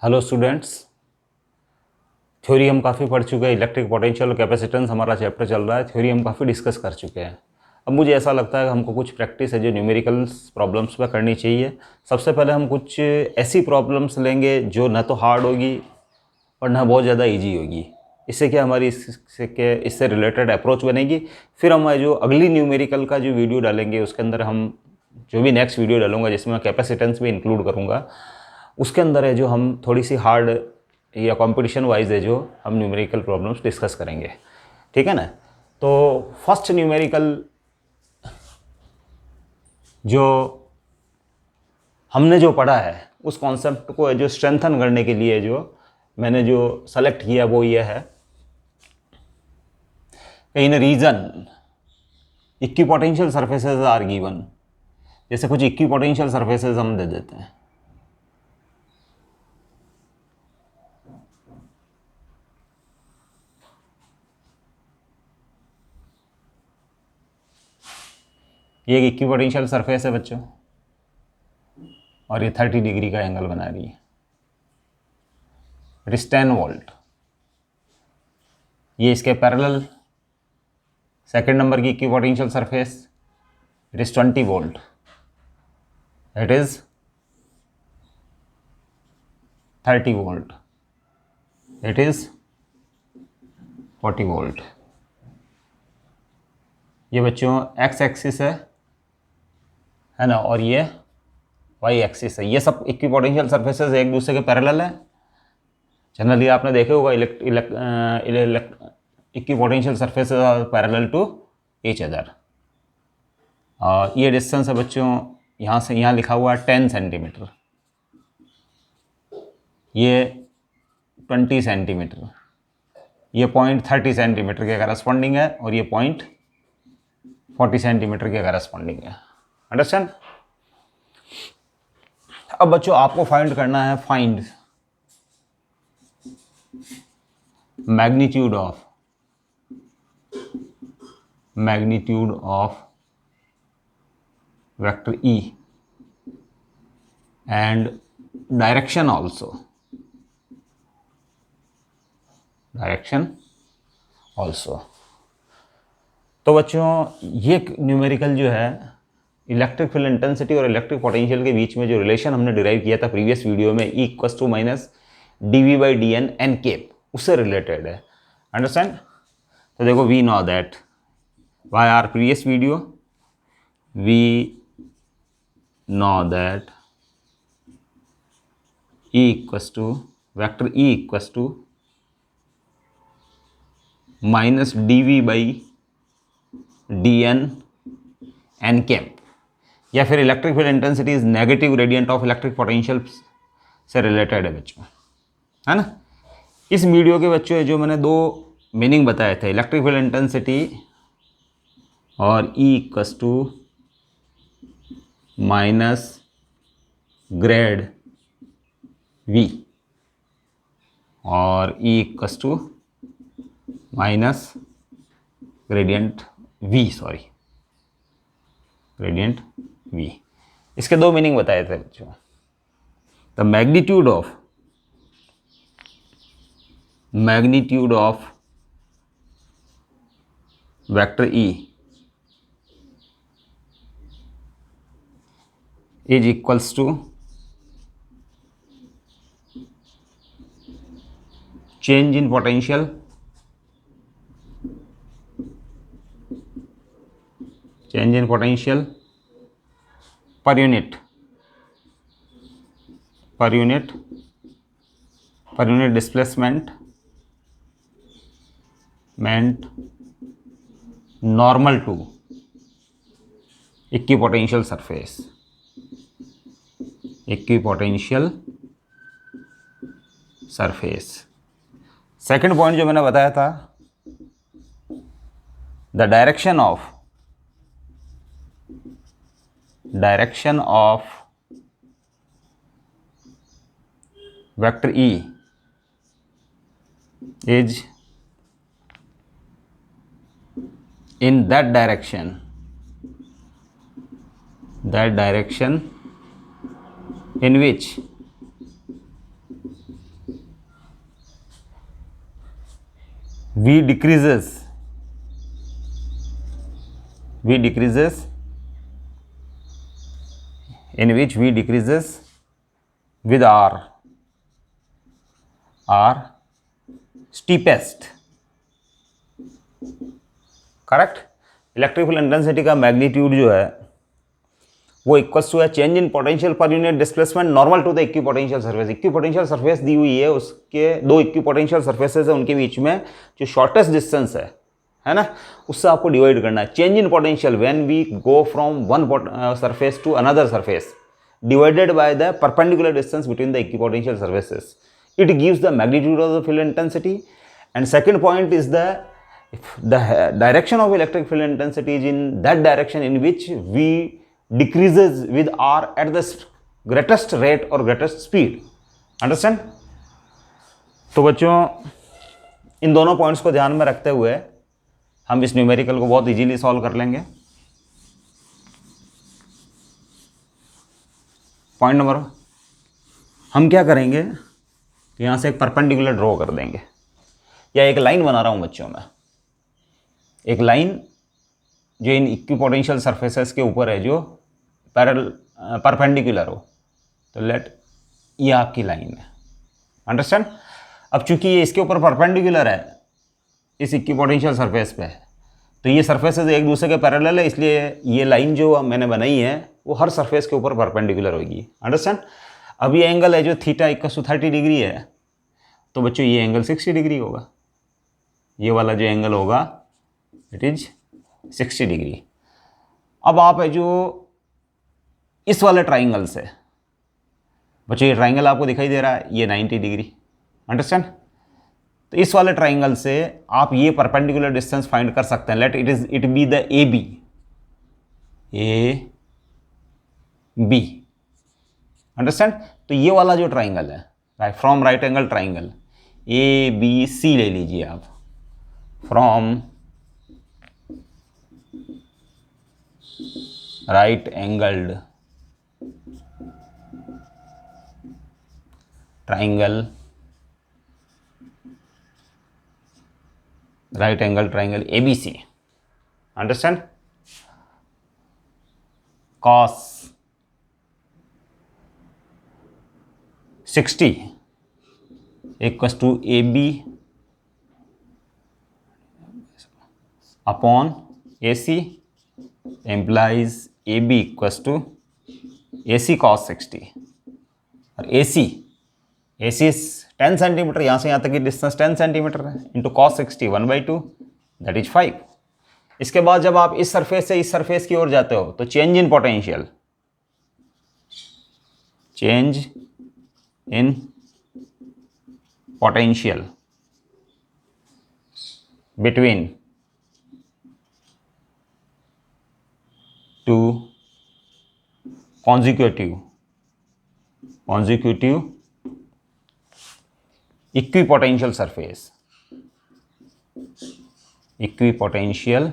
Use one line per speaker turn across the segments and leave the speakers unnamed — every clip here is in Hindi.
Hello students. थ्योरी हम काफ़ी पढ़ चुके हैं। इलेक्ट्रिक पोटेंशियल और कैपेसिटेंस हमारा चैप्टर चल रहा है। थ्योरी हम काफ़ी डिस्कस कर चुके हैं। अब मुझे ऐसा लगता है कि हमको कुछ प्रैक्टिस है जो न्यूमेरिकल्स प्रॉब्लम्स पे करनी चाहिए। सबसे पहले हम कुछ ऐसी प्रॉब्लम्स लेंगे जो ना तो हार्ड होगी और ना बहुत ज़्यादा इजी होगी। इससे क्या हमारी इससे रिलेटेड अप्रोच बनेगी। फिर हम जो अगली न्यूमेरिकल का जो वीडियो डालेंगे उसके अंदर हम जो भी नेक्स्ट वीडियो डालूंगा जिसमें मैं कैपेसिटेंस भी इंक्लूड करूँगा, उसके अंदर है जो हम थोड़ी सी हार्ड या कंपटीशन वाइज है जो हम न्यूमेरिकल प्रॉब्लम्स डिस्कस करेंगे। ठीक है ना। तो फर्स्ट न्यूमेरिकल जो हमने जो पढ़ा है उस कॉन्सेप्ट को जो स्ट्रेंथन करने के लिए जो मैंने जो सेलेक्ट किया वो ये है, in region equipotential surfaces are given. जैसे कुछ इक्विपोटेंशियल सरफेसेस हम दे देते हैं। ये एक इक्विपोटेंशियल सरफेस है बच्चों और ये 30 डिग्री का एंगल बना रही है। It is 10 volt. ये इसके पैरेलल सेकंड नंबर की equipotential surface, it is 20 volt. It is 30 volt. It is 40 volt. ये बच्चों एक्स एक्सिस है ना, और ये वाई एक्सिस है। ये सब इक्विपोटेंशियल सरफेसेस एक दूसरे के पैरेलल है। जनरली आपने देखे होगा equipotential surfaces are parallel to each other. और ये डिस्टेंस है बच्चों, यहाँ से यहाँ लिखा हुआ है 10 सेंटीमीटर, ये 20 सेंटीमीटर, ये पॉइंट 30 सेंटीमीटर के करस्पॉन्डिंग है और ये पॉइंट 40 सेंटीमीटर के करस्पॉन्डिंग है। अंडरस्टैंड। अब बच्चों आपको फाइंड करना है, find magnitude of vector E and direction also. तो बच्चों ये न्यूमेरिकल जो है इलेक्ट्रिक फील्ड इंटेंसिटी और इलेक्ट्रिक पोटेंशियल के बीच में जो रिलेशन हमने डिराइव किया था प्रीवियस वीडियो में, E equals to minus dV/dN n cap, उससे रिलेटेड है। अंडरस्टैंड। तो देखो, we know that by our previous video, we know that E equals to vector E equals to minus dV/dN n cap, या फिर electric field intensity is negative gradient of electric potential से रिलेटेड है बच्चों, है ना। इस वीडियो के बच्चों जो मैंने दो मीनिंग बताए थे, इलेक्ट्रिक फील्ड इंटेंसिटी और E equals to minus grad V और E equals to minus gradient V। इसके दो मीनिंग बताए थे बच्चों। The magnitude of vector E is equals to change in potential per unit displacement meant normal to equipotential surface। Second point जो मैंने बताया था, the direction of vector E is in that direction in which V decreases in which V decreases with R steepest, correct. Electric field intensity का मैग्नीट्यूड जो है वो इक्वल्स टू है चेंज इन पोटेंशियल पर unit displacement normal to the equipotential surface. Equipotential surface दी हुई है, उसके दो इक्विपोटेंशियल सरफेसेस है, उनके बीच में जो शॉर्टेस्ट डिस्टेंस है ना, उससे आपको डिवाइड करना है। Change in potential when we go from one surface to another surface divided by the perpendicular distance between the equipotential surfaces, it gives the magnitude of the field intensity. And second point is the direction of electric field intensity is in that direction in which V decreases with R at the greatest rate or greatest speed. Understand? तो बच्चों इन दोनों पॉइंट्स को ध्यान में रखते हुए हम इस न्यूमेरिकल को बहुत इजीली सॉल्व कर लेंगे। पॉइंट नंबर, हम क्या करेंगे, यहां से एक परपेंडिकुलर ड्रॉ कर देंगे, या एक लाइन बना रहा हूं बच्चों में, एक लाइन जो इन इक्विपोटेंशियल सरफेसेस के ऊपर है, जो परपेंडिकुलर हो। तो लेट ये आपकी लाइन है, अंडरस्टैंड। अब चूंकि ये इसके ऊपर परपेंडिकुलर है इस इक्विपोटेंशियल सरफेस पे, तो ये सरफेसेस एक दूसरे के पैरेलल है, इसलिए ये लाइन जो मैंने बनाई है वो हर सरफेस के ऊपर परपेंडिकुलर होगी, अंडरस्टैंड। अब ये एंगल है जो थीटा इक्वल टू 30 डिग्री है, तो बच्चों ये एंगल 60 डिग्री होगा। ये वाला जो एंगल होगा इट इज 60 डिग्री। अब आप है जो इस वाले ट्राइंगल से, बच्चों ये ट्राइंगल आपको दिखाई दे रहा है, ये 90 डिग्री, अंडरस्टैंड। तो इस वाले ट्राइंगल से आप ये परपेंडिकुलर डिस्टेंस फाइंड कर सकते हैं। Let it be the A B, understand. तो ये वाला जो ट्राइंगल है, right, from right angle triangle A B C ले लीजिए आप, फ्रॉम right angled triangle, right angle triangle ABC, understand, cos 60 equals to AB upon AC implies AB equals to AC cos 60, और AC इज 10 सेंटीमीटर, यहाँ से यहाँ तक की डिस्टेंस 10 सेंटीमीटर है, इंटू cos 60 1/2 दैट इज 5। इसके बाद जब आप इस सरफेस से इस सरफेस की ओर जाते हो तो change in potential, change in potential between two consecutive equipotential surface, equipotential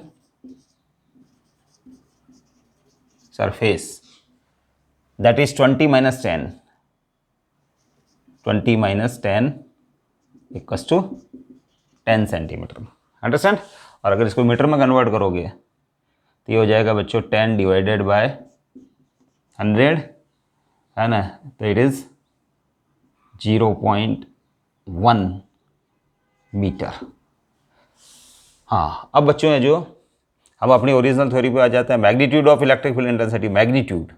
surface, that is 20 minus 10 equals to 10 centimetre, understand. और अगर इसको मीटर में कन्वर्ट करोगे तो ये हो जाएगा बच्चों 10 डिवाइडेड बाय 100, है ना, तो इट इज 0.1 मीटर। हाँ, अब बच्चों है जो हम अपनी ओरिजिनल थ्योरी पे आ जाते हैं। Magnitude of electric field intensity, magnitude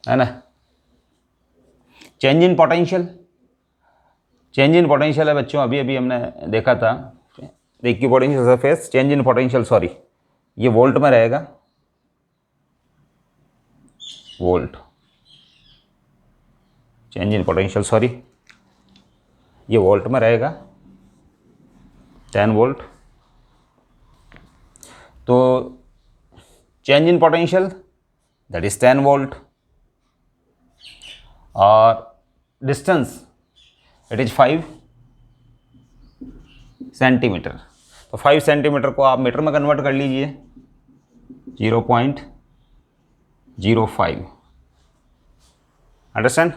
है ना। Change in potential, change in potential है बच्चों, अभी अभी हमने देखा था, equipotential surface change in potential, sorry ये वोल्ट में रहेगा, volt, change in potential, sorry ये वोल्ट में रहेगा, 10 वोल्ट। तो change in potential that is 10 volt, और डिस्टेंस इट इज 5 सेंटीमीटर। तो 5 सेंटीमीटर को आप मीटर में कन्वर्ट कर लीजिए, 0.05, understand.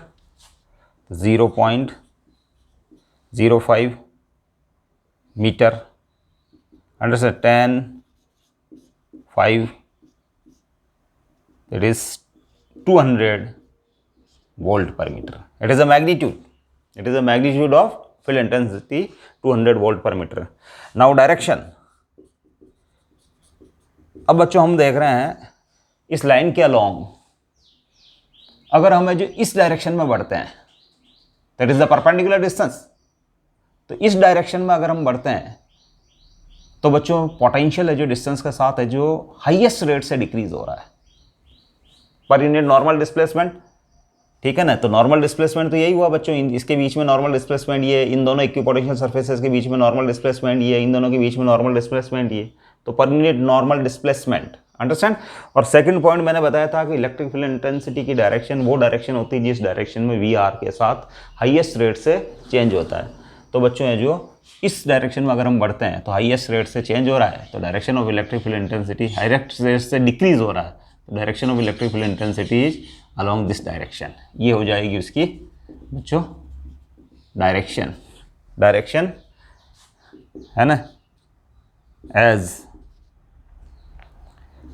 0.05 metre, understand, 10, 5, it is 200 volt per meter. It is a magnitude. It is a magnitude of field intensity 200 volt per meter. Now direction. अब बच्चों हम देख रहे हैं इस लाइन के अलोंग अगर हमें जो इस डायरेक्शन में बढ़ते हैं, that is the perpendicular distance, तो इस डायरेक्शन में अगर हम बढ़ते हैं तो बच्चों पोटेंशियल है जो डिस्टेंस के साथ है जो हाईएस्ट रेट से डिक्रीज हो रहा है पर यूनिट नॉर्मल डिस्प्लेसमेंट, ठीक है ना। तो नॉर्मल डिस्प्लेसमेंट तो यही हुआ बच्चों, इसके बीच में नॉर्मल डिस्प्लेसमेंट ये, इन दोनों इक्विपोटेंशियल सरफेसेस के बीच में नॉर्मल डिस्प्लेसमेंट ये, इन दोनों के बीच में नॉर्मल डिस्प्लेसमेंट ये, तो per unit normal displacement, understand. और सेकंड पॉइंट मैंने बताया था कि इलेक्ट्रिक फील्ड इंटेंसिटी की डायरेक्शन वो डायरेक्शन होती है जिस डायरेक्शन में वी आर के साथ हाईएस्ट रेट से चेंज होता है। तो बच्चों है जो इस डायरेक्शन में अगर हम बढ़ते हैं तो हाईएस्ट रेट से चेंज हो रहा है, तो direction of electric field intensity highest rate से डिक्रीज हो रहा है, तो direction of electric field intensity is along this direction. ये हो जाएगी उसकी बच्चों डायरेक्शन, डायरेक्शन है ना, एज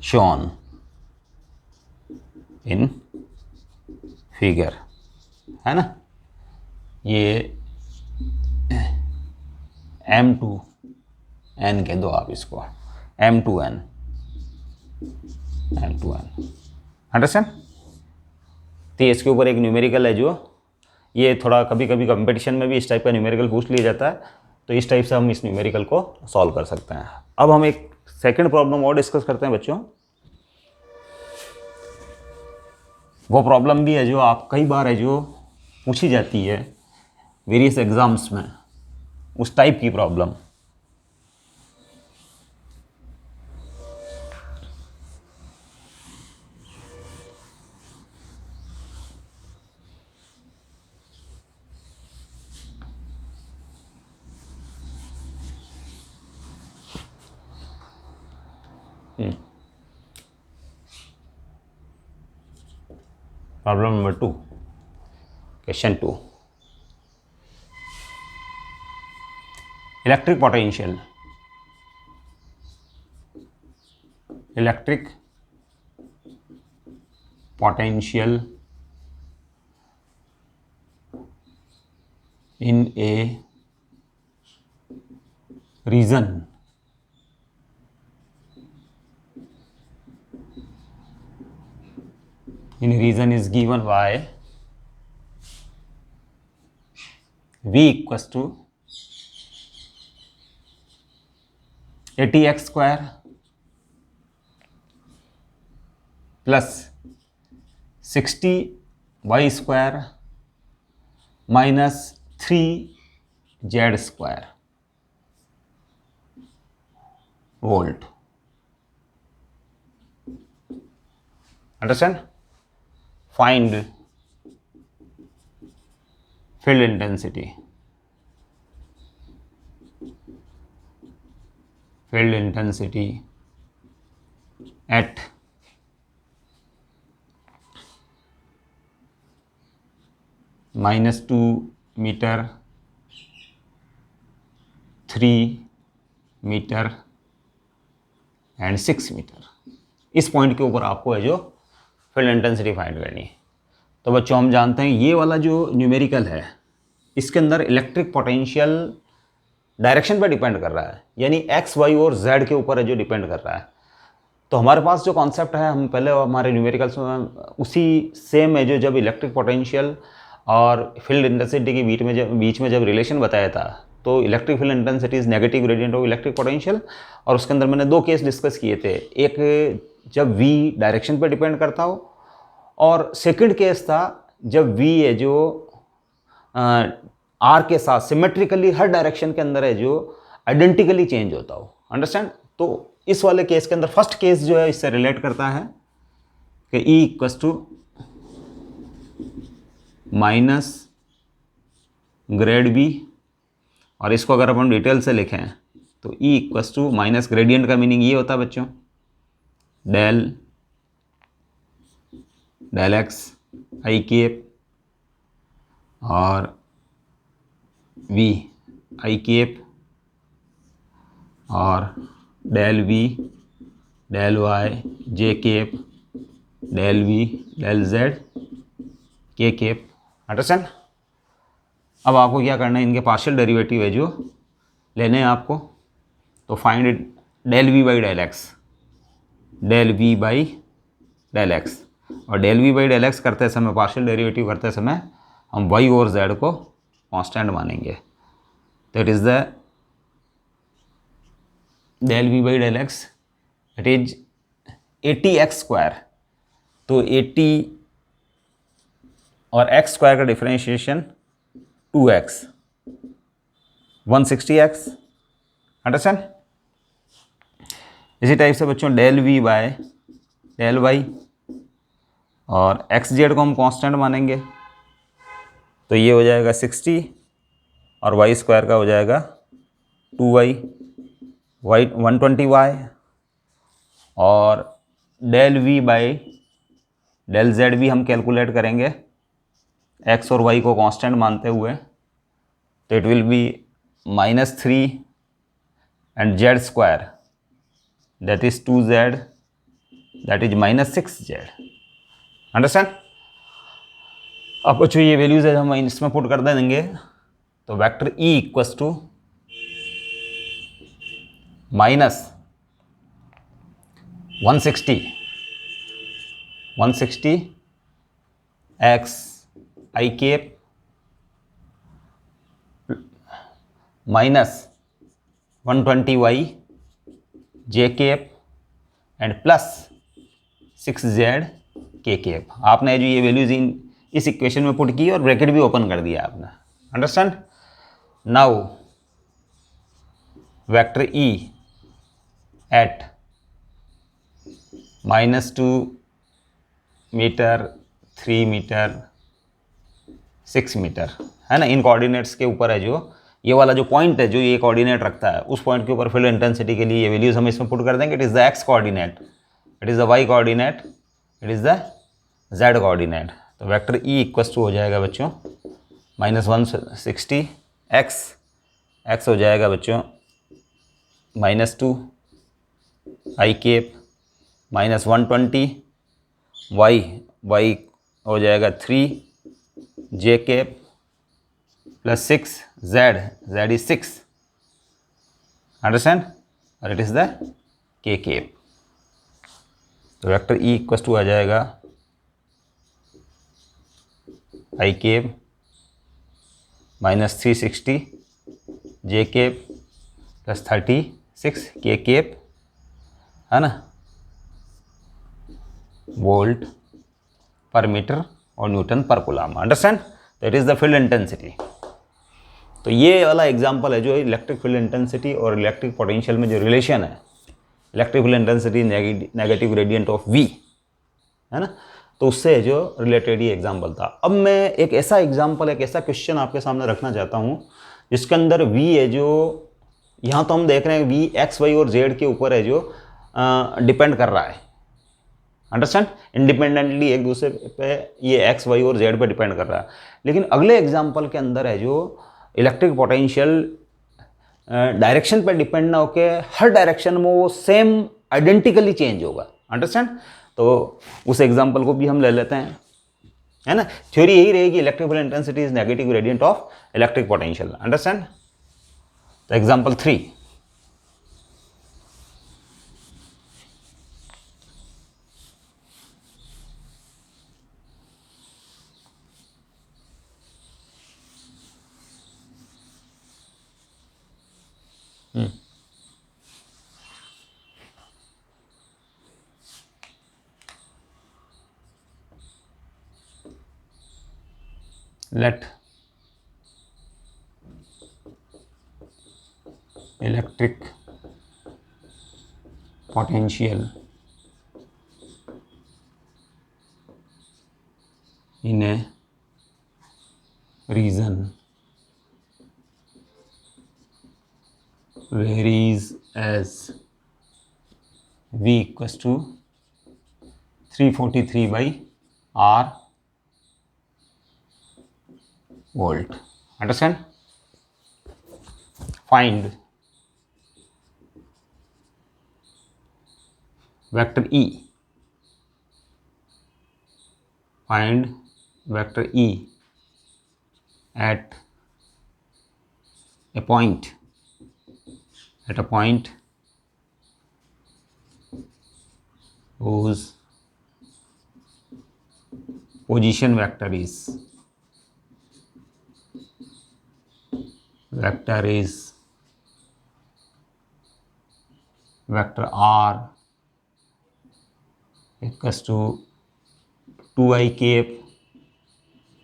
शोन इन फिगर, है ना। ये M2n कह दो आप इसको, M2n, अंडरस्टैंड। तो इसके ऊपर एक न्यूमेरिकल है जो ये थोड़ा कभी कभी कंपटीशन में भी इस टाइप का न्यूमेरिकल पूछ लिया जाता है, तो इस टाइप से हम इस न्यूमेरिकल को सॉल्व कर सकते हैं। अब हम एक सेकंड प्रॉब्लम और डिस्कस करते हैं बच्चों। वो प्रॉब्लम भी है जो आप कई बार है जो पूछी जाती है वेरियस एग्जाम्स में, उस टाइप की problem. Problem number 2, question 2, electric potential, electric potential in a region is given by V equals to 80x square plus 60y square minus 3z square volt. Understand? Find field intensity. Field intensity at -2 meter, 3 metre and 6 metre. इस पॉइंट के ऊपर आपको है जो फील्ड इंटेंसिटी फाइंड करनी है। तो बच्चों हम जानते हैं ये वाला जो न्यूमेरिकल है इसके अंदर इलेक्ट्रिक पोटेंशियल डायरेक्शन पर डिपेंड कर रहा है, यानी एक्स वाई और जेड के ऊपर है जो डिपेंड कर रहा है। तो हमारे पास जो कॉन्सेप्ट है हम पहले हमारे न्यूमेरिकल्स में उसी सेम है जो जब इलेक्ट्रिक पोटेंशियल और फील्ड इंटेंसिटी के बीच में जब रिलेशन बताया था तो electric field intensity is negative gradient of electric potential, और उसके अंदर मैंने 2 केस डिस्कस किए थे, एक जब v डायरेक्शन पर डिपेंड करता हो और सेकंड केस था जब v है जो r के साथ सिमेट्रिकली हर डायरेक्शन के अंदर है जो आइडेंटिकली चेंज होता हो। अंडरस्टैंड? तो इस वाले केस के अंदर फर्स्ट केस जो है इससे रिलेट करता है कि E equals to minus grad B, और इसको अगर अपन डिटेल से लिखें तो E equals to minus gradient का मीनिंग ये होता है बच्चों डेल एक्स आई केप और वी आई केप और del V del y j cap del V del z k cap. Understand. अब आपको क्या करना है, इनके पार्शियल डेरिवेटिव है जो लेने हैं आपको, तो find it del V by del X, del V by del X. और del V by del X करते समय, पार्शियल डेरिवेटिव करते समय हम वाई और जेड को कांस्टेंट मानेंगे। तो it is the del V by del x, it is 80x square. तो 80 और x स्क्वायर का डिफरेंशिएशन 2x 160x। अंडरस्टैंड। इसी टाइप से बच्चों del V by del y, और एक्स जेड को हम कांस्टेंट मानेंगे, तो ये हो जाएगा 60 और वाई स्क्वायर का हो जाएगा 2y वाई 120y, और del V by del z भी हम कैलकुलेट करेंगे एक्स और वाई को कांस्टेंट मानते हुए, तो it will be -3 and Z square that is 2z that is -6z। Understand. अब बच्चों ये वैल्यूज है हम इसमें पुट कर देंगे, तो vector E equals to -160 x i cap -120y j cap and +6z k cap. आपने जो ये वैल्यूज इस इक्वेशन में पुट की और ब्रैकेट भी ओपन कर दिया आपने। Understand. Now vector E at -2 metre 3 metre 6 metre है ना, इन कोऑर्डिनेट्स के ऊपर है जो ये वाला जो पॉइंट है जो ये कोऑर्डिनेट रखता है, उस पॉइंट के ऊपर फील्ड इंटेंसिटी के लिए ये वैल्यूज हम इसमें पुट कर देंगे। It is the x coordinate, it is the y coordinate, it is the z coordinate. तो वेक्टर ई इक्वस टू हो जाएगा बच्चों -160 एक्स हो जाएगा बच्चों -2 आई केप -120 वाई हो जाएगा 3 j cap +6 z is 6। Understand. और it is the k cap. तो वेक्टर ई इक्वस टू आ जाएगा आई केप -360 जे केप +36 के केप है ना, वोल्ट पर मीटर और न्यूटन पर coulomb. Understand. That is the field intensity. तो ये वाला एग्जांपल है जो इलेक्ट्रिक फील्ड इंटेंसिटी और इलेक्ट्रिक पोटेंशियल में जो रिलेशन है, electric field intensity negative gradient of V है ना, तो उससे जो रिलेटेड ये एग्जांपल था। अब मैं एक ऐसा एग्जांपल, एक ऐसा क्वेश्चन आपके सामने रखना चाहता हूँ जिसके अंदर वी है जो यहाँ तो हम देख रहे हैं वी एक्स वाई और जेड के ऊपर है जो डिपेंड कर रहा है। अंडरस्टैंड। इंडिपेंडेंटली एक दूसरे पे ये एक्स वाई और जेड पे डिपेंड कर रहा है। लेकिन अगले एग्जांपल के अंदर है जो इलेक्ट्रिक पोटेंशियल डायरेक्शन पे डिपेंड ना होके हर डायरेक्शन में वो सेम आइडेंटिकली चेंज होगा। अंडरस्टैंड। तो उस एग्जांपल को भी हम ले लेते हैं, है ना। थ्योरी यही रहेगी, electric field intensity is negative gradient of electric potential. Understand. तो example 3, let electric potential in a region varies as V equals to 343 by R volt. Understand? Find vector E, find vector E at a point whose position vector is vector r equals to 2i cap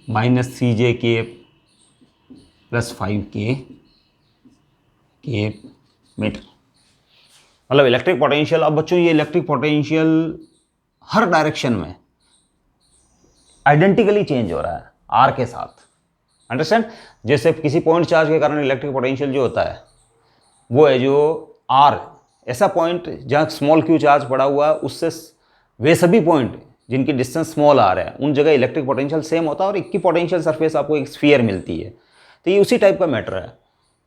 minus cj cap plus 5k metre. मतलब इलेक्ट्रिक पोटेंशियल। अब बच्चों ये इलेक्ट्रिक पोटेंशियल हर डायरेक्शन में आइडेंटिकली चेंज हो रहा है आर के साथ। अंडरस्टैंड? जैसे किसी पॉइंट चार्ज के कारण इलेक्ट्रिक पोटेंशियल जो होता है वो है जो आर, ऐसा पॉइंट जहाँ स्मॉल क्यू चार्ज पड़ा हुआ है उससे वे सभी पॉइंट जिनकी डिस्टेंस स्मॉल आर है उन जगह इलेक्ट्रिक पोटेंशियल सेम होता है और इक्की पोटेंशियल सरफेस आपको एक स्फीयर मिलती है। तो ये उसी टाइप का मैटर है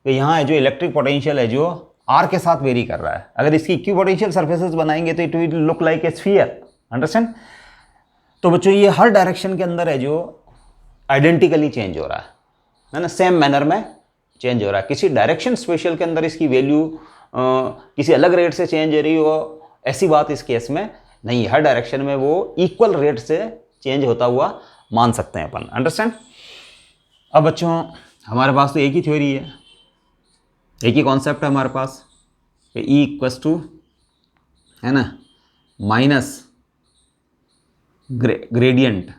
कि यहाँ है जो इलेक्ट्रिक पोटेंशियल है जो आर के साथ वेरी कर रहा है। अगर इसकी इक्वी पोटेंशियल सरफेसेस बनाएंगे तो it will look like a sphere. Understand? तो बच्चों ये हर डायरेक्शन के अंदर है जो आइडेंटिकली चेंज हो रहा है ना, सेम मैनर में चेंज हो रहा है। किसी डायरेक्शन स्पेशल के अंदर इसकी वैल्यू किसी अलग रेट से चेंज हो रही हो, ऐसी बात इस केस में नहीं। हर डायरेक्शन में वो इक्वल रेट से चेंज होता हुआ मान सकते हैं अपन। अंडरस्टैंड? अब बच्चों हमारे पास तो एक ही थ्योरी है, एक ही कॉन्सेप्ट है हमारे पास कि ई इक्वस टू है ना माइनस ग्रेडियंट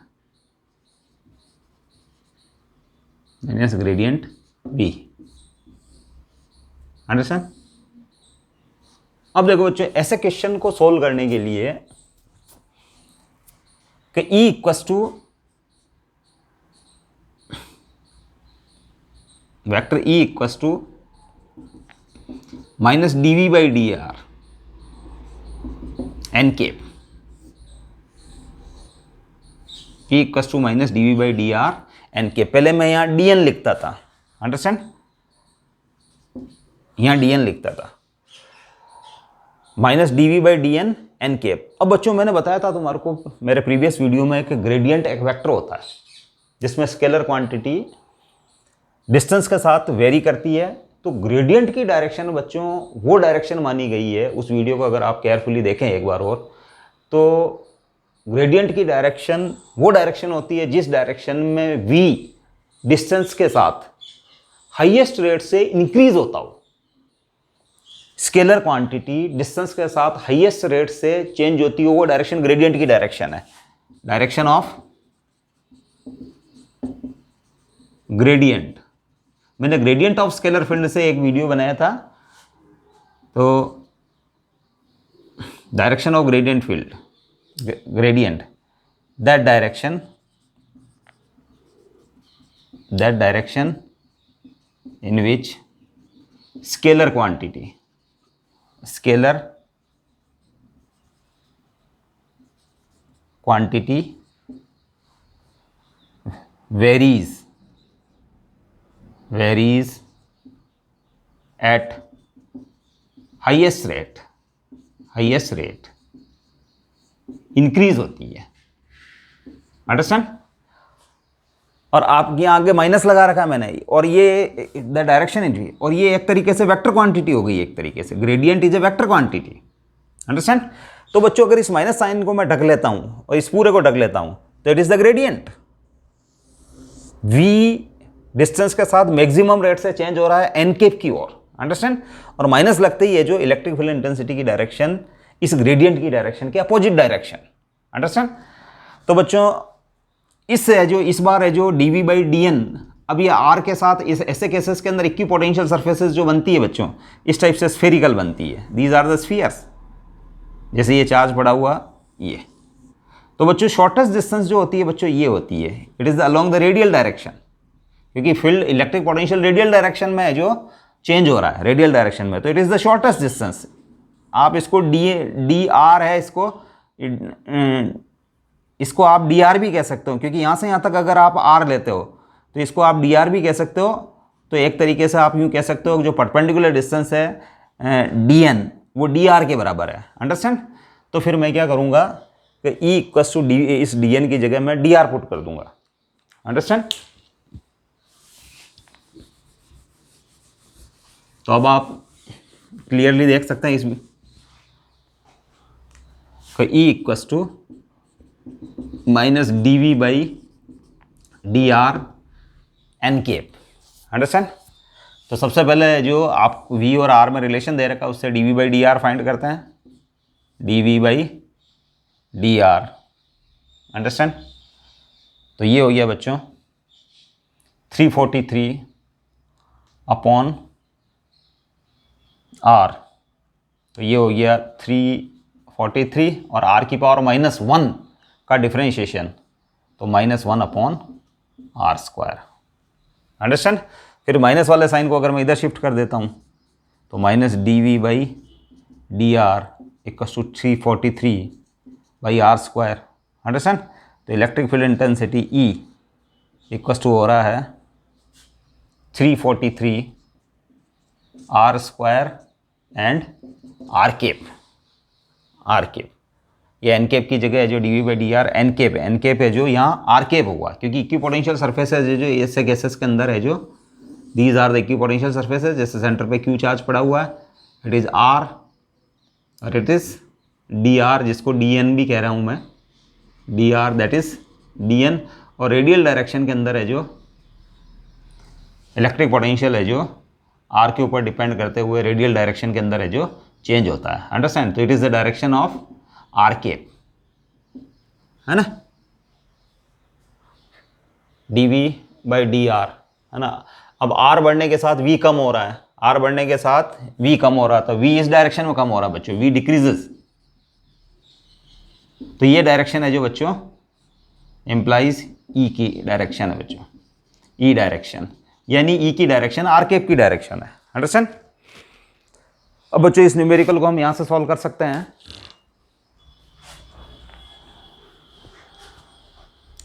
बी। अंडरस्टैंड? अब देखो बच्चों ऐसे क्वेश्चन को सोल्व करने के लिए कि E equals to vector E equals to minus D V by D R N cap, E equals to minus D V by D R N cap. पहले मैं यहाँ डी एन लिखता था। अंडरस्टैंड? यहाँ डी एन लिखता था minus D V by D N N cap. अब बच्चों मैंने बताया था तुम्हारे को मेरे प्रीवियस वीडियो में कि ग्रेडियंट एक वेक्टर होता है जिसमें स्केलर क्वांटिटी डिस्टेंस के साथ वेरी करती है। तो ग्रेडियंट की डायरेक्शन बच्चों वो डायरेक्शन मानी गई है, उस वीडियो को अगर आप केयरफुली देखें एक बार और, तो ग्रेडियंट की डायरेक्शन वो डायरेक्शन होती है जिस डायरेक्शन में v डिस्टेंस के साथ हाईएस्ट रेट से इंक्रीज होता हो। स्केलर क्वांटिटी डिस्टेंस के साथ हाईएस्ट रेट से चेंज होती हो वो डायरेक्शन ग्रेडियंट की डायरेक्शन है। Direction of gradient. मैंने ग्रेडियंट ऑफ स्केलर फील्ड से एक वीडियो बनाया था, तो direction of gradient field, gradient, that direction in which scalar quantity varies at highest rate increase होती है। अंडरस्टैंड? और आप यहाँ आगे माइनस लगा रखा है मैंने, और ये द डायरेक्शन इज, और ये एक तरीके से वेक्टर क्वांटिटी हो गई। एक तरीके से gradient is a vector quantity. Understand? तो बच्चों अगर इस माइनस साइन को मैं ढक लेता हूँ और इस पूरे को ढक लेता हूँ तो it is the gradient. V distance के साथ मैक्सिमम रेट से चेंज हो रहा है एन केप की ओर। अंडरस्टैंड? और माइनस लगते ही है जो इलेक्ट्रिक फील्ड इंटेंसिटी की डायरेक्शन इस ग्रेडियंट की डायरेक्शन के अपोजिट डायरेक्शन। अंडरस्टैंड? तो बच्चों इस है जो इस बार है जो D V by D N, अब ये आर के साथ इस ऐसे केसेस के अंदर इक्वी पोटेंशियल सरफेसेस जो बनती है बच्चों इस टाइप से स्फेरिकल बनती है। These are the spheres. जैसे ये चार्ज पड़ा हुआ ये, तो बच्चों शॉर्टेस्ट डिस्टेंस जो होती है बच्चों ये होती है, it is along the radial direction, क्योंकि field electric potential radial direction में है जो चेंज हो रहा है रेडियल डायरेक्शन में, तो it is the shortest distance. आप इसको डी आर है, इसको आप डी आर भी कह सकते हो, क्योंकि यहाँ से यहाँ तक अगर आप आर लेते हो तो इसको आप डी आर भी कह सकते हो। तो एक तरीके से आप यूँ कह सकते हो जो परपेंडिकुलर डिस्टेंस है डी एन वो डी आर के बराबर है। अंडरस्टैंड। तो फिर मैं क्या करूँगा कि ई इक्वस टू डी, इस डी एन की जगह मैं डी आर पुट कर दूंगा। अंडरस्टैंड। तो अब आप क्लियरली देख सकते हैं इसमें E equals to minus D V by D R N cap. Understand. तो सबसे पहले जो आप वी और आर में रिलेशन दे रखा है उससे D V by D R find करते हैं, D V by D R. Understand. तो ये हो गया बच्चों 343 अपॉन आर। तो ये हो गया 343 और आर की पावर -1 का डिफरेंशिएशन, तो -1 अपॉन आर स्क्वायर। अंडरस्टैंड। फिर माइनस वाले साइन को अगर मैं इधर शिफ्ट कर देता हूँ तो minus D V by D R equals to 343 by R square. Understand. तो electric field intensity E equals to हो रहा है 343 R square and R cap. R cap ये एन केप की जगह है जो D V by D R N cap है, एन केप है जो यहाँ आर केप होगा क्योंकि इक्विपोटेंशियल सरफेसेज जो ऐसे गैसेस के अंदर है जो these are the equipotential surfaces. जैसे सेंटर पे क्यू चार्ज पड़ा हुआ है, इट इज़ आर और इट इज़ डी आर, जिसको डी एन भी कह रहा हूँ मैं, D R that is D N. और रेडियल डायरेक्शन के अंदर है जो इलेक्ट्रिक पोटेंशियल है जो आर के ऊपर डिपेंड करते हुए रेडियल डायरेक्शन के अंदर है जो चेंज होता है। अंडरस्टैंड। तो it is the direction of R cap, है ना, D V by D R, है ना। अब आर बढ़ने के साथ वी कम हो रहा है, आर बढ़ने के साथ वी कम हो रहा था, वी इस डायरेक्शन में कम हो रहा है बच्चों, वी डिक्रीजेस। तो ये डायरेक्शन है जो बच्चों एम्प्लाइज ई की डायरेक्शन है बच्चों, ई डायरेक्शन, यानी ई की डायरेक्शन आर केप की डायरेक्शन है। अंडरस्टैंड। अब बच्चों इस न्यूमेरिकल को हम यहां से सॉल्व कर सकते हैं।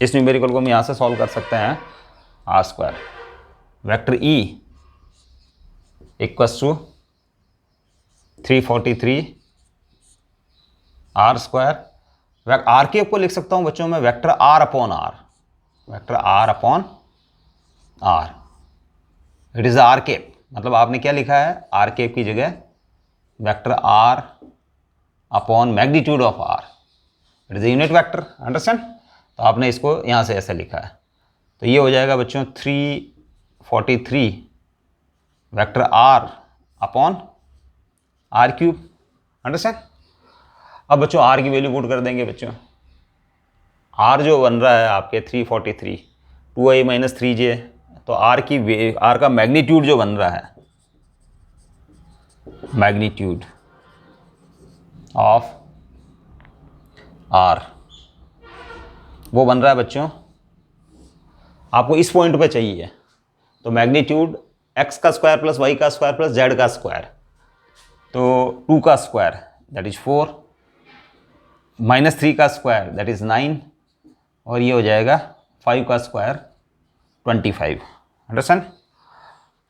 इस न्यूमेरिकल को हम यहां से सॉल्व कर सकते हैं। R square vector E equals to 343 R square. R cap को लिख सकता हूं बच्चों मैं vector R upon R, vector R upon R. It is R cap, मतलब आपने क्या लिखा है, आर केप की जगह vector R upon magnitude of R, it is unit vector. Understand. तो आपने इसको यहां से ऐसे लिखा है। तो ये हो जाएगा बच्चों 343 vector R upon R cube. Understand. अब बच्चों आर की वैल्यू पुट कर देंगे बच्चों। आर जो बन रहा है आपके 343 2i माइनस 3j, तो आर का मैग्नीट्यूड जो बन रहा है, मैग्नीट्यूड ऑफ आर, वो बन रहा है बच्चों, आपको इस पॉइंट पे चाहिए। तो मैग्नीट्यूड x का स्क्वायर प्लस y का स्क्वायर प्लस z का स्क्वायर, तो 2 का स्क्वायर दैट इज 4, माइनस 3 का स्क्वायर दैट इज 9, और ये हो जाएगा 5 का स्क्वायर 25। अंडरस्टैंड।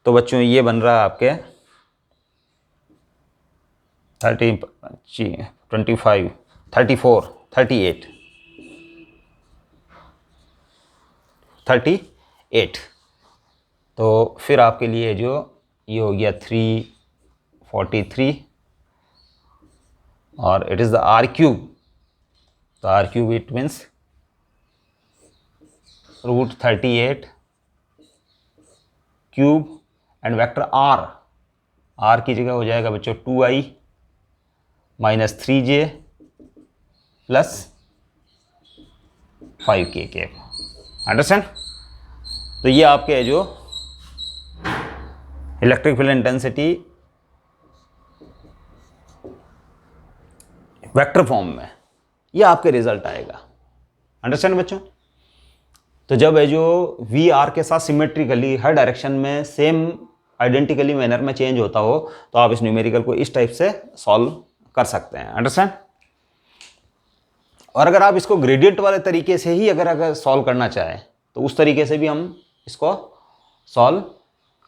तो बच्चों ये बन रहा है आपके 25 34 38। तो फिर आपके लिए जो ये हो गया 343 और it is the R cube. तो R cube it means √38 cube and vector R, R की जगह हो जाएगा बच्चों 2i minus 3j plus 5k cap. Understand. तो ये आपके है जो electric field intensity vector form में, ये आपके रिजल्ट आएगा। अंडरस्टैंड बच्चों। तो जब है जो वी आर के साथ सिमेट्रिकली हर डायरेक्शन में सेम आइडेंटिकली मैनर में चेंज होता हो, तो आप इस न्यूमेरिकल को इस टाइप से सॉल्व कर सकते हैं। अंडरस्टैंड। और अगर आप इसको ग्रेडियंट वाले तरीके से ही अगर सॉल्व करना चाहें तो उस तरीके से भी हम इसको सॉल्व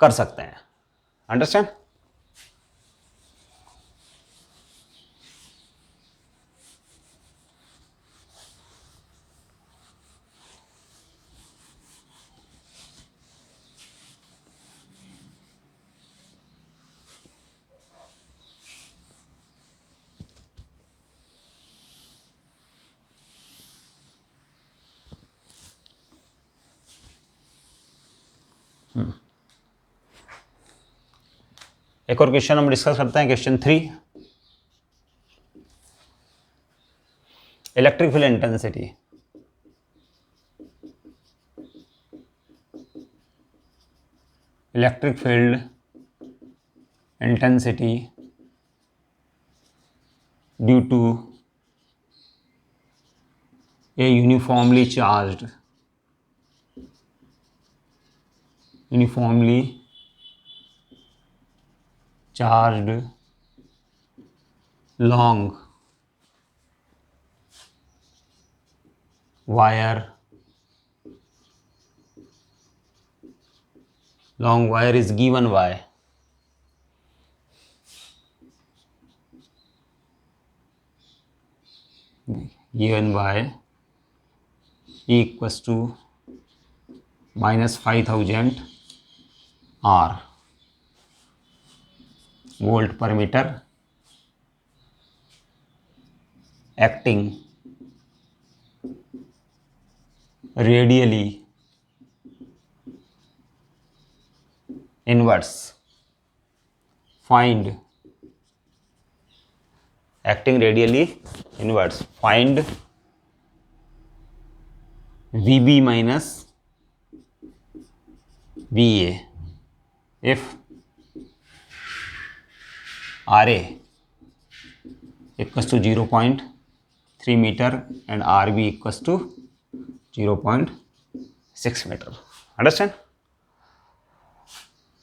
कर सकते हैं। अंडरस्टैंड? एक और क्वेश्चन हम डिस्कस करते हैं, question 3। Electric field intensity. Electric field intensity due to a uniformly charged long wire is given by E equals to -5000 R volt per meter, acting radially inwards. Find VB minus VA if RA equals to 0.3 meter and RB equals to 0.6 meter. Understand?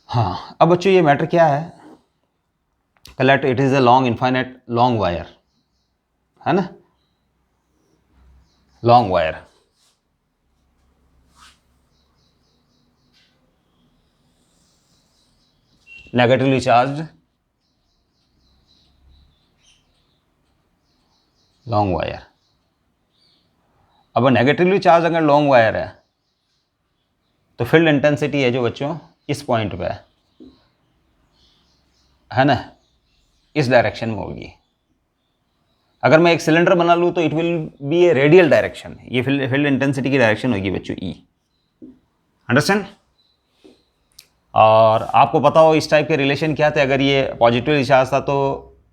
हाँ, अब बच्चों ये मैटर क्या है? Collect it is a long wire, है ना, long wire. Negatively charged long wire. अब नेगेटिवली चार्ज अगर लॉन्ग वायर है तो फील्ड इंटेंसिटी है जो बच्चों इस पॉइंट पे है ना, इस डायरेक्शन में होगी। अगर मैं एक सिलेंडर बना लूँ तो it will be A radial direction, ये फील्ड इंटेंसिटी की डायरेक्शन होगी बच्चों ई। अंडरस्टैंड? और आपको पता हो इस टाइप के रिलेशन क्या थे। अगर ये पॉजिटिवली चार्ज था तो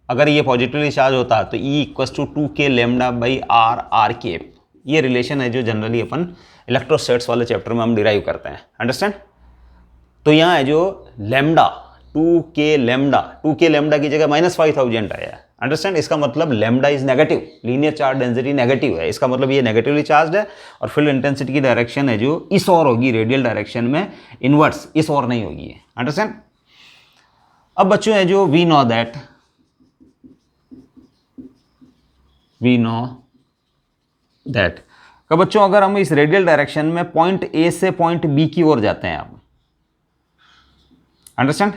अगर ये पॉजिटिवली चार्ज होता तो E equals to 2k lambda by R cap. ये रिलेशन है जो जनरली अपन इलेक्ट्रोस्टैट्स वाले चैप्टर में हम डिराइव करते हैं। अंडरस्टैंड? तो यहाँ है जो लैम्डा 2k लैम्डा की जगह -5000 आया है। अंडरस्टैंड? इसका मतलब lambda is negative, linear charge density negative है। इसका मतलब ये नेगेटिवली चार्ज है और फील्ड इंटेंसिटी की डायरेक्शन है जो इस ओर होगी, रेडियल डायरेक्शन में, इनवर्स इस ओर नहीं होगी। अंडरस्टैंड? अब बच्चों है जो वी नो दैट तो बच्चों अगर हम इस रेडियल डायरेक्शन में पॉइंट ए से पॉइंट बी की ओर जाते हैं आप, अंडरस्टैंड,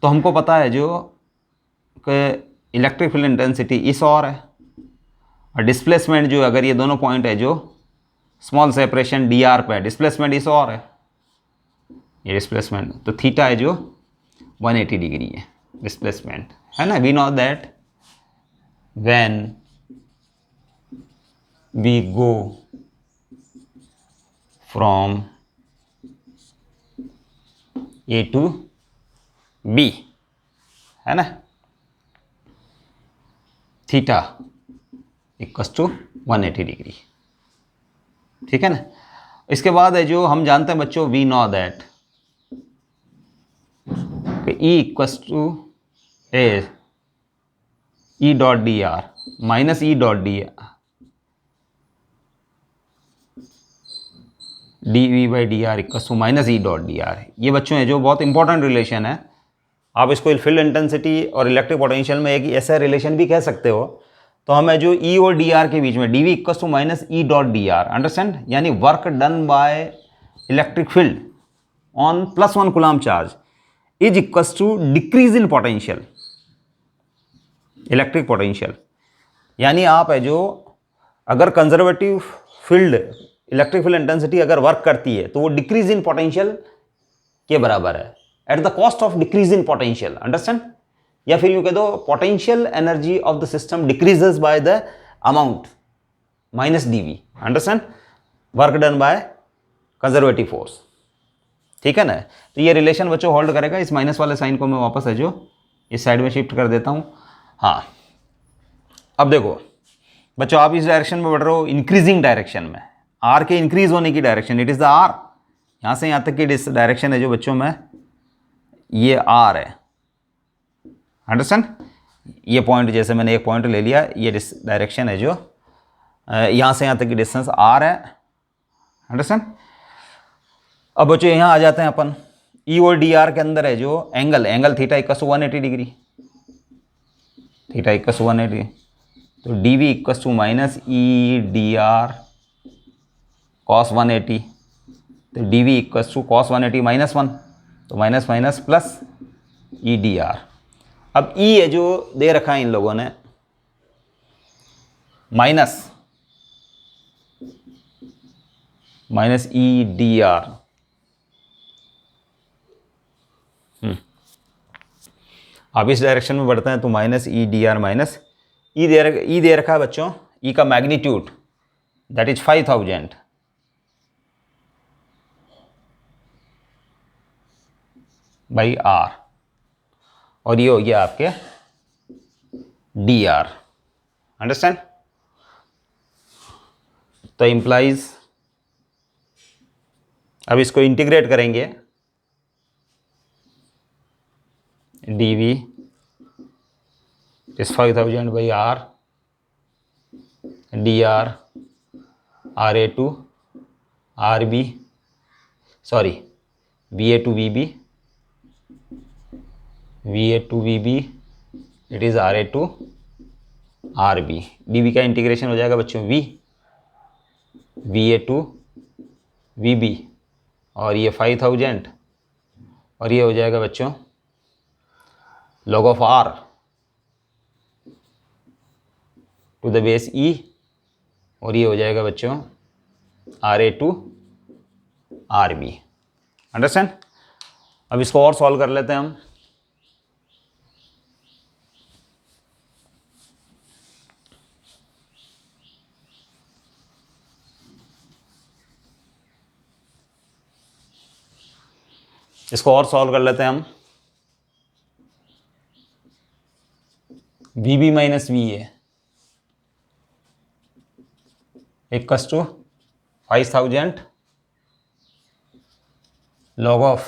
तो हमको पता है जो इलेक्ट्रिक फील्ड इंटेंसिटी इस ओर है और डिस्प्लेसमेंट जो अगर ये दोनों पॉइंट है जो स्मॉल सेपरेशन डी आर पे, डिस्प्लेसमेंट इस ओर है, ये डिस्प्लेसमेंट तो थीटा है जो 180 डिग्री है डिस्प्लेसमेंट, है ना। We know that when we go from A to B, है ना, थीटा इक्वल्स टू 180 डिग्री। ठीक है ना। इसके बाद है जो हम जानते हैं बच्चों, we know that E equals to E dot D R minus E dot D R D V by D R equals to minus E dot D R. ये बच्चों है जो बहुत इंपॉर्टेंट रिलेशन है। आप इसको फील्ड इंटेंसिटी और इलेक्ट्रिक पोटेंशियल में एक ऐसा रिलेशन भी कह सकते हो। तो हमें जो E और डी आर के बीच में dV equals to minus E dot D R, understand, यानी work done by electric field on +1 coulomb charge is equals to decrease in potential, electric potential. यानी आप है जो अगर conservative field, electric field intensity अगर वर्क करती है तो वो डिक्रीज इन पोटेंशियल के बराबर है, at the cost of decrease in potential, understand. या फिर यूं कह दो potential energy of the system decreases by the amount minus dV, understand, work done by conservative force, ठीक है ना। तो ये रिलेशन बच्चों होल्ड करेगा। इस माइनस वाले साइन को मैं वापस है जो इस साइड में शिफ्ट कर देता हूँ। हाँ, अब देखो बच्चों, आप इस डायरेक्शन में बढ़ रहे हो, इंक्रीजिंग डायरेक्शन में, आर के इंक्रीज होने की डायरेक्शन, इट इज़ द आर। यहाँ से यहाँ तक की डायरेक्शन है जो बच्चों में, ये आर है, अंडरस्टैंड। ये पॉइंट, जैसे मैंने एक पॉइंट ले लिया, ये डायरेक्शन है जो यहाँ से यहाँ तक की डिस्टेंस आर है, अंडरस्टैंड। अब बच्चों यहाँ आ जाते हैं अपन, ई और डी आर के अंदर है जो angle theta equal to 180 degree, theta equal to 180, तो D V equal to minus E D R cos 180, तो D V equal to cos 180 -1, तो minus minus plus E D R. अब ई है जो दे रखा है इन लोगों ने माइनस ई डी आर, अब इस डायरेक्शन में बढ़ते हैं तो minus E D R minus E दे रखा है बच्चों, ई का magnitude that is 5000 by R, और ये हो गया आपके डी आर, अंडरस्टैंड। तो इंप्लाइज, अब इसको इंटीग्रेट करेंगे, D V is 5000 by R, D R R A to R B, sorry V A to V B, V A to V B, it is R A to R B. D V का इंटीग्रेशन हो जाएगा बच्चों V A to V B, और ये 5000, और ये हो जाएगा बच्चों log of R to the base E, और ये हो जाएगा बच्चों R A to R B, understand. अब इसको और सॉल्व कर लेते हैं हम। इसको और सॉल्व कर लेते हैं हम। V B minus V A equals to 5000 log of,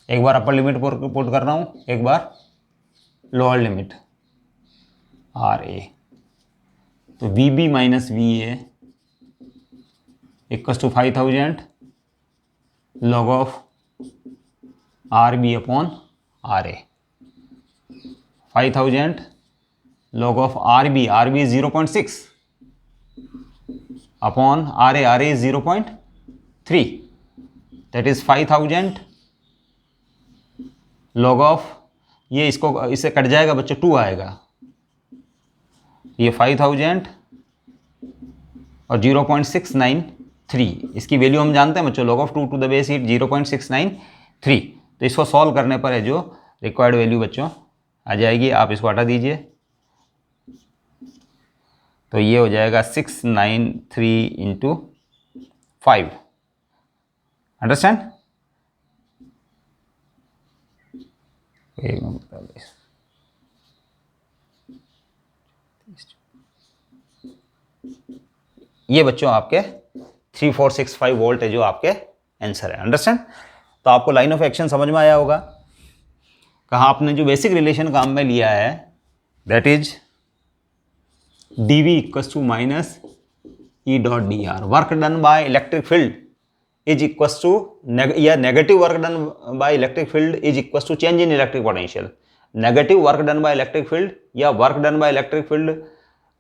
एक बार अपर लिमिट पुट कर रहा हूँ, एक बार लोअर लिमिट आर ए, तो V B minus V A equals to 5000 log of R B upon R A, 5000 log of R B is 0.6 upon R A is 0.3, that is 5000 log of, ये इससे कट जाएगा बच्चों, 2 आएगा, ये 5000 और 0.693, इसकी वैल्यू हम जानते हैं बच्चों, log of 2 to the base 8 0.693। तो इसको सॉल्व करने पर है जो रिक्वायर्ड वैल्यू बच्चों आ जाएगी, आप इसको हटा दीजिए, तो ये हो जाएगा 693 इंटू 5, अंडरस्टैंड। ये बच्चों आपके 3465 वोल्ट है जो आपके आंसर है, अंडरस्टैंड। तो आपको लाइन ऑफ एक्शन समझ में आया होगा। कहाँ आपने जो बेसिक रिलेशन काम में लिया है, that is D V equals to minus E dot D R, work done by electric field is equals to, या negative work done by electric field is equals to change in electric potential. Negative work done by electric field या work done by electric field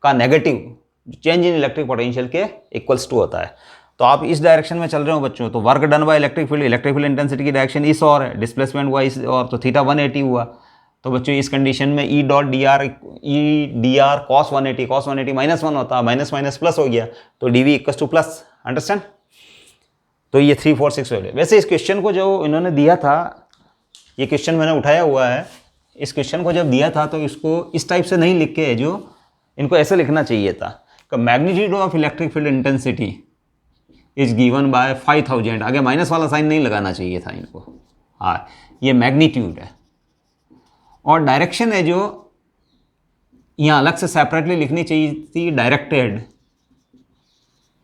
का negative change in electric potential के इक्वल्स टू होता है। तो आप इस डायरेक्शन में चल रहे हो बच्चों, तो work done by electric field intensity की डायरेक्शन इस और है, डिस्प्लेसमेंट हुआ इस और, तो थीटा 180 हुआ। तो बच्चों इस कंडीशन में E dot D R cos 180 minus 1 होता है, माइनस माइनस प्लस हो गया, तो D V equal to plus. Understand? तो ये 3 4 6 वैल्यू। वैसे इस क्वेश्चन को जो इन्होंने दिया था, ये क्वेश्चन मैंने उठाया हुआ है, इस क्वेश्चन को जब दिया था तो इसको इस टाइप से नहीं लिख के, जो इनको ऐसे लिखना चाहिए था कि magnitude of electric field intensity is given by 5000। आगे माइनस वाला साइन नहीं लगाना चाहिए था इनको। हाँ, ये मैग्नीट्यूड है, और डायरेक्शन है जो यहाँ अलग से सेपरेटली लिखनी चाहिए थी, डायरेक्टेड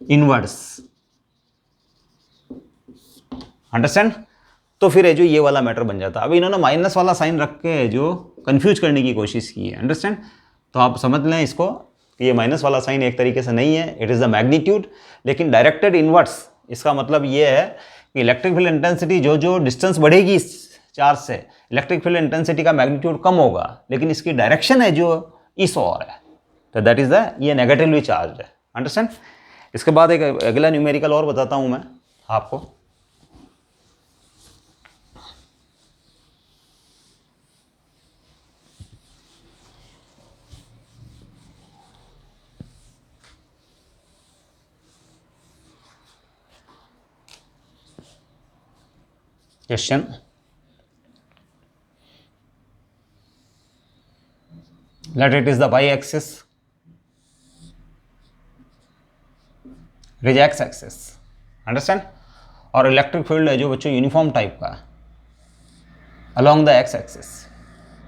इनवर्ड्स। अंडरस्टैंड? तो फिर है जो ये वाला मैटर बन जाता। अब इन्होंने माइनस वाला साइन रख के जो कंफ्यूज करने की कोशिश की है। अंडरस्टैंड? तो आप समझ लें इसको कि ये माइनस वाला साइन एक तरीके से नहीं है, इट इज़ द मैग्नीट्यूड, लेकिन डायरेक्टेड इनवर्ड्स। इसका मतलब ये है कि इलेक्ट्रिक फील्ड इंटेंसिटी जो जो डिस्टेंस बढ़ेगी इस चार्ज से, इलेक्ट्रिक फील्ड इंटेंसिटी का मैग्नीट्यूड कम होगा, लेकिन इसकी डायरेक्शन है जो इस और है, तो दैट इज द, ये नेगेटिवली चार्ज है। अंडरस्टैंड? इसके बाद एक अगला न्यूमेरिकल और बताता हूं मैं आपको। Question, let it is the y axis, it is x axis। Understand? और इलेक्ट्रिक फील्ड है जो बच्चों यूनिफॉर्म टाइप का along the x axis,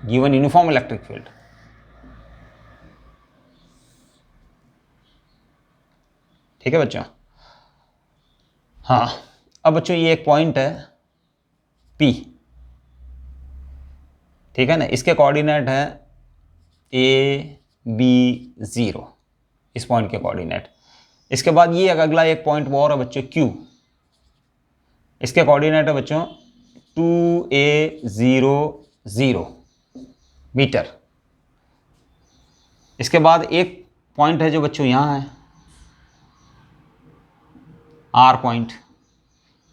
given uniform electric field. ठीक है बच्चों? हाँ, अब बच्चों ये एक पॉइंट है P, ठीक है ना, इसके कोऑर्डिनेट है A B 0, इस पॉइंट के कोऑर्डिनेट। इसके बाद ये अगला एक पॉइंट वो और है बच्चों Q, इसके कोऑर्डिनेट है बच्चों 2A 0 मीटर। इसके बाद एक पॉइंट है जो बच्चों यहाँ है R पॉइंट,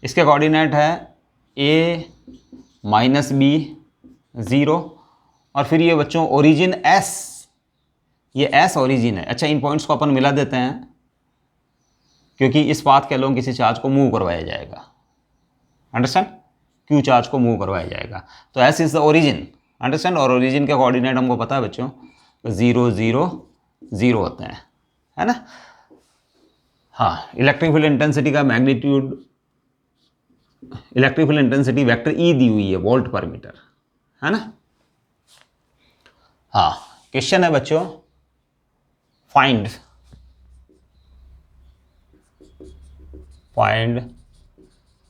इसके कोऑर्डिनेट है A -B 0, और फिर ये बच्चों ओरिजिन S, ये S ओरिजिन है। अच्छा, इन पॉइंट्स को अपन मिला देते हैं क्योंकि इस पाथ के अलोंग किसी चार्ज को मूव करवाया जाएगा। अंडरस्टैंड? Q चार्ज को मूव करवाया जाएगा, तो S is the origin. Understand? और ओरिजिन के कोऑर्डिनेट हमको पता है बच्चों 0 0 0 होते हैं, है ना। हाँ, इलेक्ट्रिक फील्ड इंटेंसिटी का magnitude, electric field intensity vector E दी हुई है वोल्ट पर मीटर, है ना। हाँ, क्वेश्चन है बच्चों, find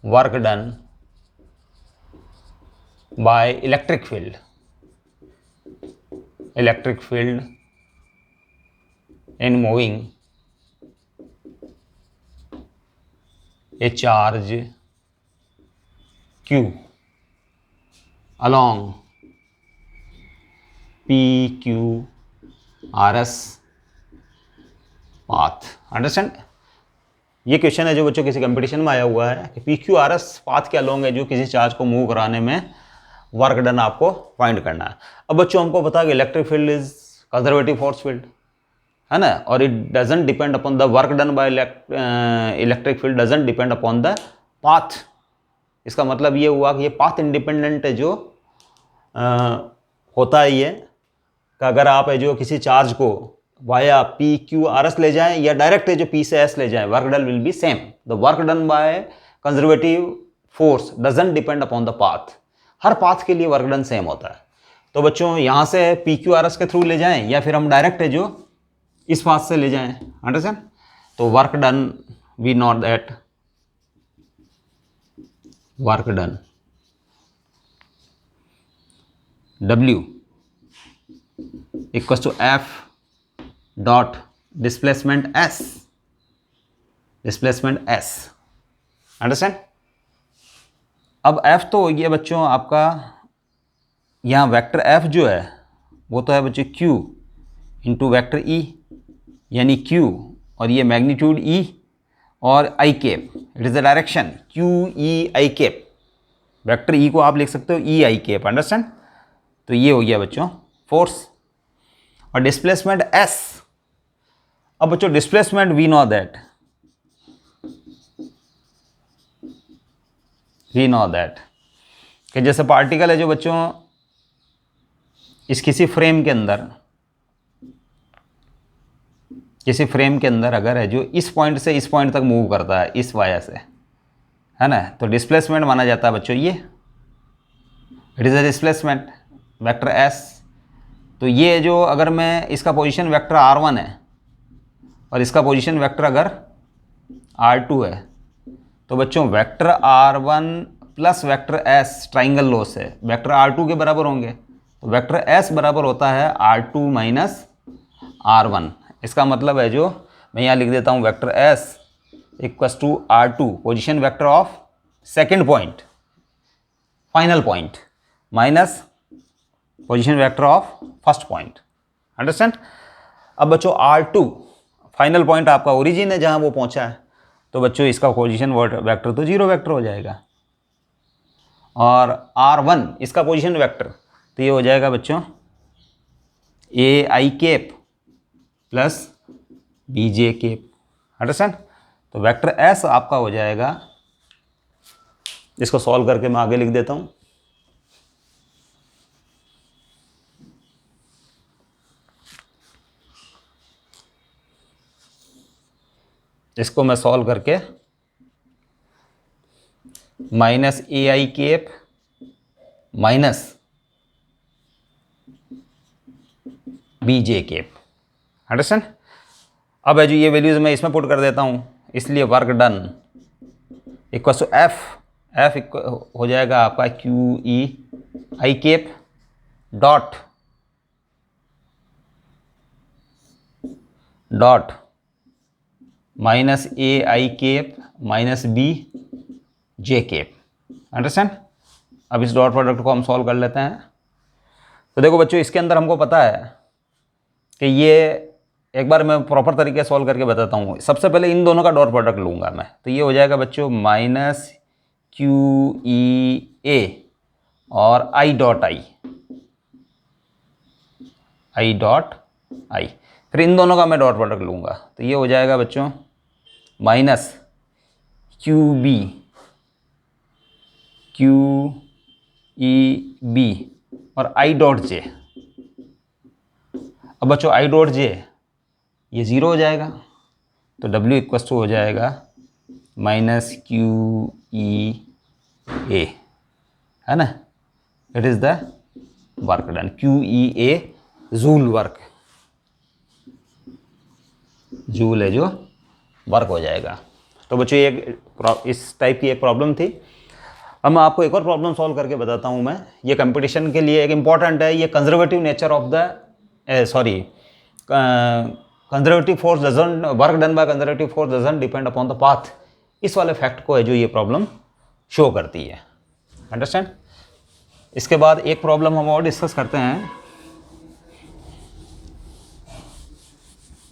work done by electric field in moving A charge Q along PQRS path. Understand? ये क्वेश्चन है जो बच्चों किसी कंपटीशन में आया हुआ है कि PQRS पाथ के अलोंग है जो किसी चार्ज को मूव कराने में वर्क डन आपको फाइंड करना है। अब बच्चों हमको पता है कि electric field is conservative force field, है ना, और it doesn't depend upon the work done by electric field doesn't depend upon the path. इसका मतलब ये हुआ कि ये पाथ इंडिपेंडेंट है जो होता है ये, कि अगर आप है जो किसी चार्ज को वाया PQRS ले जाएं या डायरेक्ट है जो P से S ले जाएं, work done will be same. The work done by conservative force doesn't depend upon the path. Her path के लिए वर्क डन सेम होता है। तो बच्चों यहाँ से PQRS के थ्रू ले जाएं या फिर हम डायरेक्ट है जो इस पाथ से ले जाएं। अंडरस्टैंड? तो work done, we note that work done W equals to F dot displacement S, understand? अब F तो हो गया बच्चों आपका, यहाँ वेक्टर F जो है वो तो है बच्चों Q इंटू वैक्टर E, यानी Q और ये मैग्नीट्यूड E, और I cap, it is the direction Q E I cap, vector E को आप लिख सकते हो ई आई कैप, अंडरस्टैंड। तो ये हो गया बच्चों फोर्स। और डिस्प्लेसमेंट एस, अब बच्चों डिस्प्लेसमेंट वी नो दैट कि जैसे पार्टिकल है जो बच्चों इस किसी फ्रेम के अंदर अगर है जो इस पॉइंट से इस पॉइंट तक मूव करता है इस वाया से, है ना, तो डिस्प्लेसमेंट माना जाता है बच्चों ये, it is a displacement vector S. तो ये जो अगर मैं इसका पोजीशन वेक्टर r1 है और इसका पोजीशन वेक्टर अगर r2 है, तो बच्चों vector r1 plus vector s triangle law से वेक्टर r2 के बराबर होंगे। तो वेक्टर s बराबर होता है r2 माइनस r1। इसका मतलब है जो मैं यहाँ लिख देता हूँ vector s equals to r2 position vector of second point final point minus position vector of first point, understand. अब बच्चों r2 फाइनल पॉइंट आपका ओरिजिन है जहाँ वो पहुँचा है, तो बच्चों इसका पोजीशन वेक्टर तो जीरो वेक्टर हो जाएगा। और r1 इसका पोजीशन वेक्टर, तो ये हो जाएगा बच्चों A I cap plus B J cap, understand. तो वेक्टर एस आपका हो जाएगा, इसको सॉल्व करके मैं आगे लिख देता हूँ। इसको मैं सॉल्व करके minus A I cap minus B J cap, understand. अब है जो ये वैल्यूज मैं इसमें पुट कर देता हूँ, इसलिए work done equal to F हो जाएगा आपका Q E I cap dot minus A I cap minus B J cap, understand. अब इस डॉट प्रोडक्ट को हम सॉल्व कर लेते हैं। तो देखो बच्चों इसके अंदर हमको पता है कि ये, एक बार मैं प्रॉपर तरीके से सॉल्व करके बताता हूँ। सबसे पहले इन दोनों का डॉट प्रोडक्ट लूँगा मैं, तो ये हो जाएगा बच्चों माइनस क्यू ई ए और आई डॉट आई, फिर इन दोनों का मैं डॉट प्रोडक्ट लूँगा, तो ये हो जाएगा बच्चों माइनस क्यू ई बी और आई डॉट जे। अब बच्चों आई डॉट जे ये ज़ीरो हो जाएगा, तो W इक्वस टू हो जाएगा माइनस क्यू ई ए, है ना, it is the work done, Q E A joule work, joule है जो वर्क हो जाएगा। तो बच्चों ये इस टाइप की एक प्रॉब्लम थी। अब मैं आपको एक और प्रॉब्लम सॉल्व करके बताता हूँ मैं, ये कंपटीशन के लिए एक इम्पॉर्टेंट है। ये conservative nature of the conservative force doesn't work done by conservative force doesn't depend upon the path, इस वाले फैक्ट को है जो ये प्रॉब्लम शो करती है, अंडरस्टैंड। इसके बाद एक प्रॉब्लम हम और डिस्कस करते हैं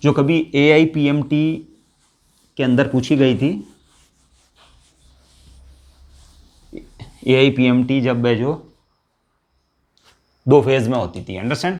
जो कभी AIPMT के अंदर पूछी गई थी। AIPMT जब है जो 2 फेज में होती थी, अंडरस्टैंड।